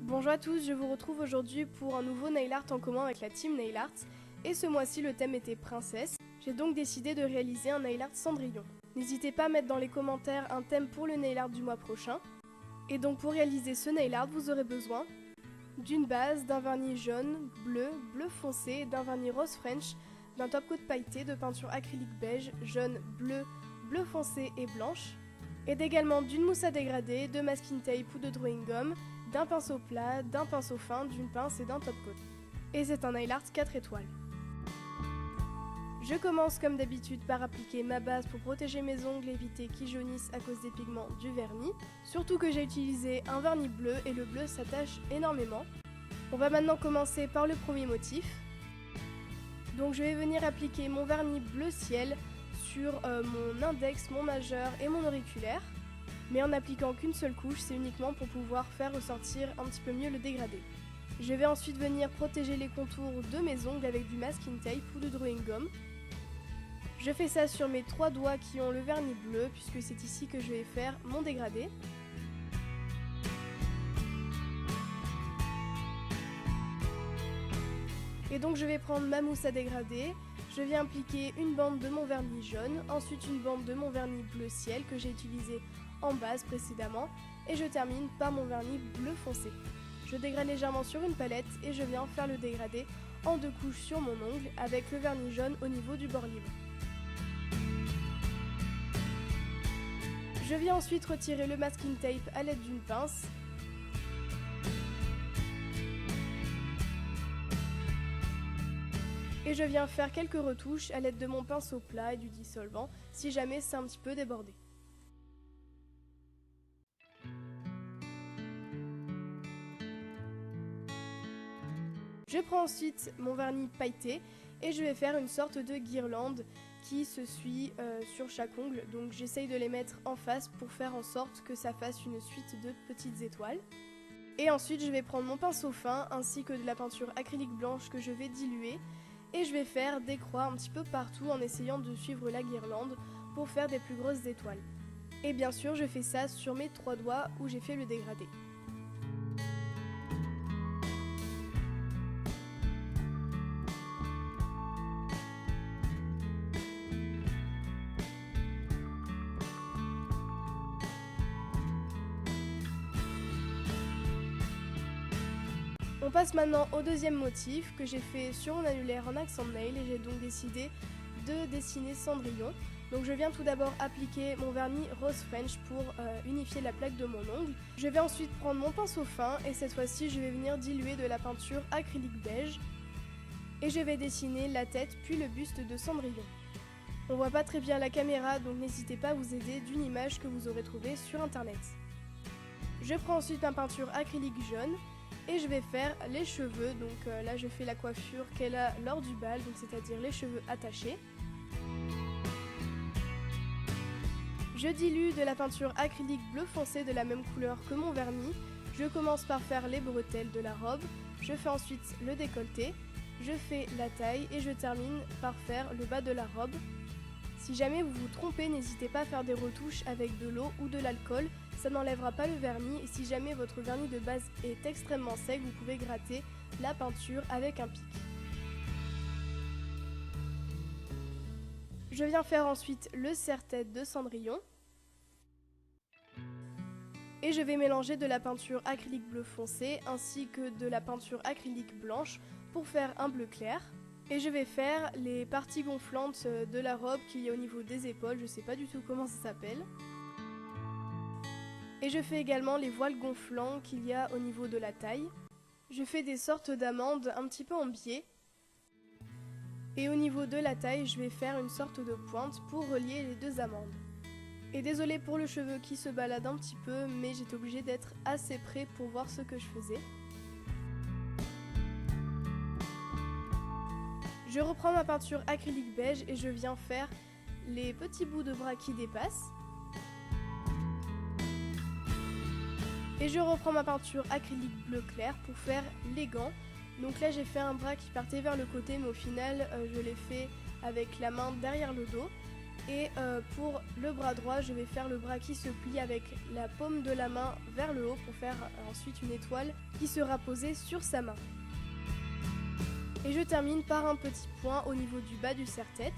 Bonjour à tous, je vous retrouve aujourd'hui pour un nouveau nail art en commun avec la team Nail Art. Et ce mois-ci, le thème était princesse. J'ai donc décidé de réaliser un nail art Cendrillon. N'hésitez pas à mettre dans les commentaires un thème pour le nail art du mois prochain. Et donc pour réaliser ce nail art, vous aurez besoin d'une base, d'un vernis jaune, bleu, bleu foncé, d'un vernis rose French, d'un top coat pailleté, de peinture acrylique beige, jaune, bleu, bleu foncé et blanche, et également d'une mousse à dégrader, de masking tape ou de drawing gum, d'un pinceau plat, d'un pinceau fin, d'une pince et d'un top coat. Et c'est un nail art 4 étoiles. Je commence comme d'habitude par appliquer ma base pour protéger mes ongles et éviter qu'ils jaunissent à cause des pigments du vernis. Surtout que j'ai utilisé un vernis bleu et le bleu s'attache énormément. On va maintenant commencer par le premier motif. Donc je vais venir appliquer mon vernis bleu ciel sur mon index, mon majeur et mon auriculaire. Mais en n'appliquant qu'une seule couche, c'est uniquement pour pouvoir faire ressortir un petit peu mieux le dégradé. Je vais ensuite venir protéger les contours de mes ongles avec du masking tape ou du drawing gum. Je fais ça sur mes 3 doigts qui ont le vernis bleu puisque c'est ici que je vais faire mon dégradé. Et donc je vais prendre ma mousse à dégrader, je viens appliquer une bande de mon vernis jaune, ensuite une bande de mon vernis bleu ciel que j'ai utilisé en base précédemment et je termine par mon vernis bleu foncé. Je dégrade légèrement sur une palette et je viens faire le dégradé en 2 couches sur mon ongle avec le vernis jaune au niveau du bord libre. Je viens ensuite retirer le masking tape à l'aide d'une pince. Et je viens faire quelques retouches à l'aide de mon pinceau plat et du dissolvant si jamais c'est un petit peu débordé. Je prends ensuite mon vernis pailleté et je vais faire une sorte de guirlande qui se suit sur chaque ongle. Donc j'essaye de les mettre en face pour faire en sorte que ça fasse une suite de petites étoiles. Et ensuite je vais prendre mon pinceau fin ainsi que de la peinture acrylique blanche que je vais diluer. Et je vais faire des croix un petit peu partout en essayant de suivre la guirlande pour faire des plus grosses étoiles. Et bien sûr je fais ça sur mes 3 doigts où j'ai fait le dégradé. On passe maintenant au deuxième motif que j'ai fait sur mon annulaire en accent nail et j'ai donc décidé de dessiner Cendrillon. Donc je viens tout d'abord appliquer mon vernis rose French pour unifier la plaque de mon ongle. Je vais ensuite prendre mon pinceau fin et cette fois-ci je vais venir diluer de la peinture acrylique beige et je vais dessiner la tête puis le buste de Cendrillon. On voit pas très bien la caméra donc n'hésitez pas à vous aider d'une image que vous aurez trouvée sur internet. Je prends ensuite ma peinture acrylique jaune et je vais faire les cheveux, donc là je fais la coiffure qu'elle a lors du bal, donc c'est-à-dire les cheveux attachés. Je dilue de la peinture acrylique bleu foncé de la même couleur que mon vernis. Je commence par faire les bretelles de la robe, je fais ensuite le décolleté, je fais la taille et je termine par faire le bas de la robe. Si jamais vous vous trompez, n'hésitez pas à faire des retouches avec de l'eau ou de l'alcool, ça n'enlèvera pas le vernis et si jamais votre vernis de base est extrêmement sec, vous pouvez gratter la peinture avec un pic. Je viens faire ensuite le serre-tête de Cendrillon. Et je vais mélanger de la peinture acrylique bleu foncé ainsi que de la peinture acrylique blanche pour faire un bleu clair. Et je vais faire les parties gonflantes de la robe qu'il y a au niveau des épaules, je sais pas du tout comment ça s'appelle. Et je fais également les voiles gonflants qu'il y a au niveau de la taille. Je fais des sortes d'amandes un petit peu en biais. Et au niveau de la taille, je vais faire une sorte de pointe pour relier les 2 amandes. Et désolé pour le cheveu qui se balade un petit peu, mais j'étais obligée d'être assez près pour voir ce que je faisais. Je reprends ma peinture acrylique beige et je viens faire les petits bouts de bras qui dépassent. Et je reprends ma peinture acrylique bleu clair pour faire les gants. Donc là j'ai fait un bras qui partait vers le côté mais au final je l'ai fait avec la main derrière le dos. Et pour le bras droit, je vais faire le bras qui se plie avec la paume de la main vers le haut pour faire ensuite une étoile qui sera posée sur sa main. Et je termine par un petit point au niveau du bas du serre-tête.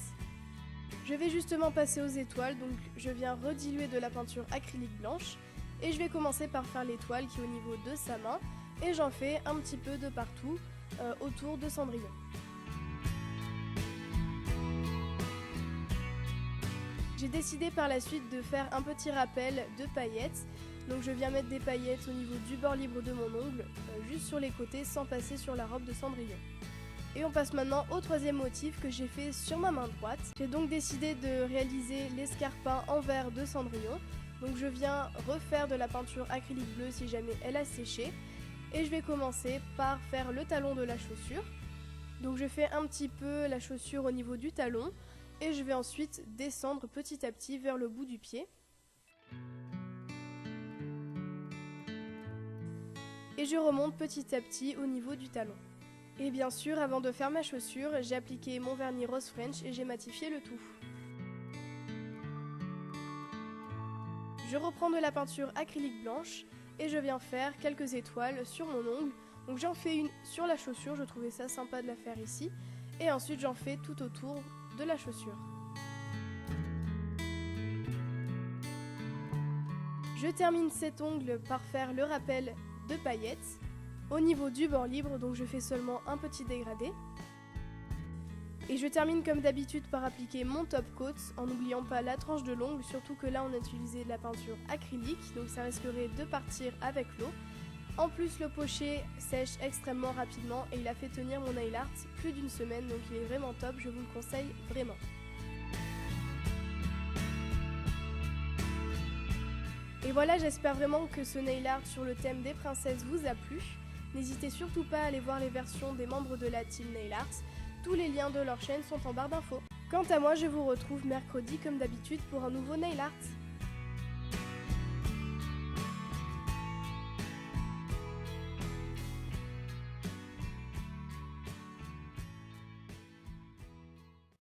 Je vais justement passer aux étoiles, donc je viens rediluer de la peinture acrylique blanche et je vais commencer par faire l'étoile qui est au niveau de sa main et j'en fais un petit peu de partout autour de Cendrillon. J'ai décidé par la suite de faire un petit rappel de paillettes, donc je viens mettre des paillettes au niveau du bord libre de mon ongle, juste sur les côtés sans passer sur la robe de Cendrillon. Et on passe maintenant au troisième motif que j'ai fait sur ma main droite. J'ai donc décidé de réaliser l'escarpin en verre de Cendrillon, donc je viens refaire de la peinture acrylique bleue si jamais elle a séché, et je vais commencer par faire le talon de la chaussure. Donc je fais un petit peu la chaussure au niveau du talon, et je vais ensuite descendre petit à petit vers le bout du pied. Et je remonte petit à petit au niveau du talon. Et bien sûr, avant de faire ma chaussure, j'ai appliqué mon vernis rose French et j'ai matifié le tout. Je reprends de la peinture acrylique blanche et je viens faire quelques étoiles sur mon ongle. Donc j'en fais une sur la chaussure, je trouvais ça sympa de la faire ici. Et ensuite j'en fais tout autour de la chaussure. Je termine cet ongle par faire le rappel de paillettes au niveau du bord libre, donc je fais seulement un petit dégradé. Et je termine comme d'habitude par appliquer mon top coat en n'oubliant pas la tranche de l'ongle, surtout que là on a utilisé de la peinture acrylique, donc ça risquerait de partir avec l'eau. En plus, le poché sèche extrêmement rapidement et il a fait tenir mon nail art plus d'une semaine, donc il est vraiment top, je vous le conseille vraiment. Et voilà, j'espère vraiment que ce nail art sur le thème des princesses vous a plu. N'hésitez surtout pas à aller voir les versions des membres de la team Nail Art, tous les liens de leur chaîne sont en barre d'infos. Quant à moi, je vous retrouve mercredi comme d'habitude pour un nouveau nail art.